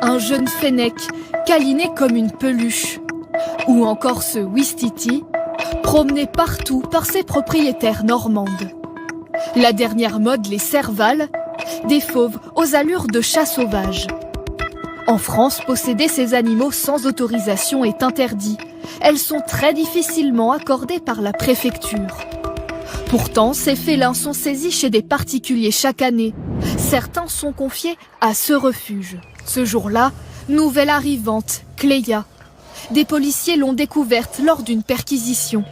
un jeune fennec câliné comme une peluche. Ou encore ce Ouistiti, promené partout par ses propriétaires normandes. La dernière mode, les servales, des fauves aux allures de chats sauvages. En France, posséder ces animaux sans autorisation est interdit. Elles sont très difficilement accordées par la préfecture. Pourtant, ces félins sont saisis chez des particuliers chaque année. Certains sont confiés à ce refuge. Ce jour-là, nouvelle arrivante, Cléa. Des policiers l'ont découverte lors d'une perquisition.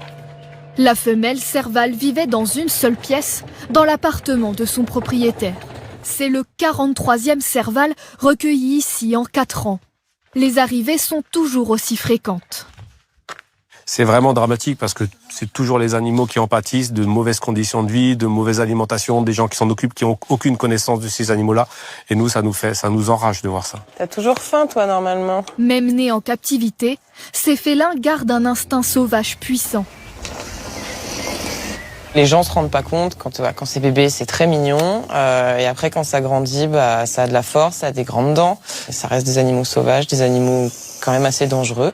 La femelle servale vivait dans une seule pièce, dans l'appartement de son propriétaire. C'est le 43e serval recueilli ici en 4 ans. Les arrivées sont toujours aussi fréquentes. C'est vraiment dramatique parce que c'est toujours les animaux qui en pâtissent, de mauvaises conditions de vie, de mauvaise alimentation, des gens qui s'en occupent, qui n'ont aucune connaissance de ces animaux-là. Et nous, ça nous enrage de voir ça. T'as toujours faim, toi, normalement. Même nés en captivité, ces félins gardent un instinct sauvage puissant. Les gens se rendent pas compte, quand c'est bébé, c'est très mignon. Et après, quand ça grandit, ça a de la force, ça a des grandes dents. Ça reste des animaux sauvages, des animaux quand même assez dangereux.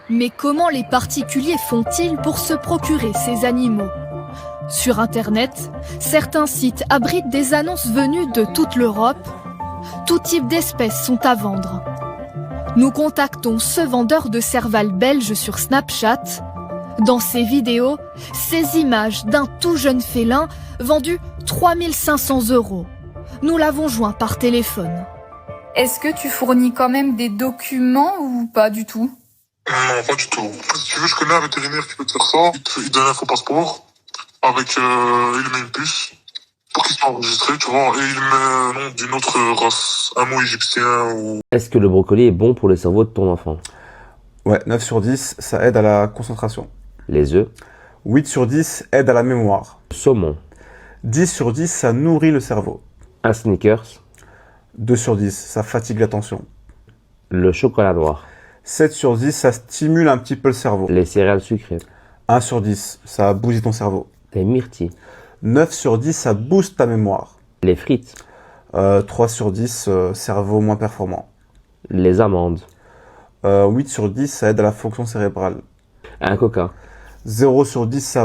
Mais comment les particuliers font-ils pour se procurer ces animaux ? Sur Internet, certains sites abritent des annonces venues de toute l'Europe. Tout type d'espèces sont à vendre. Nous contactons ce vendeur de serval belge sur Snapchat. Dans ses vidéos, ces images d'un tout jeune félin vendu 3 500 €. Nous l'avons joint par téléphone. Est-ce que tu fournis quand même des documents ou pas du tout ? Non, pas du tout. Si tu veux, je connais un vétérinaire qui peut te faire ça. Il donne un faux passeport. Il met une puce pour qu'il soit enregistré, tu vois. Et il met le nom d'une autre race. Un mot égyptien ou... Est-ce que le brocoli est bon pour le cerveau de ton enfant ? Ouais, 9 sur 10, ça aide à la concentration. Les œufs ? 8 sur 10 aide à la mémoire. Le saumon ? 10 sur 10, ça nourrit le cerveau. Un Snickers ? 2 sur 10, ça fatigue l'attention. Le chocolat noir ? 7 sur 10, ça stimule un petit peu le cerveau. Les céréales sucrées ? 1 sur 10, ça bousille ton cerveau. Les myrtilles ? 9 sur 10, ça booste ta mémoire. Les frites ? 3 sur 10, cerveau moins performant. Les amandes ? 8 sur 10, ça aide à la fonction cérébrale. Un coca ? 0 sur 10, ça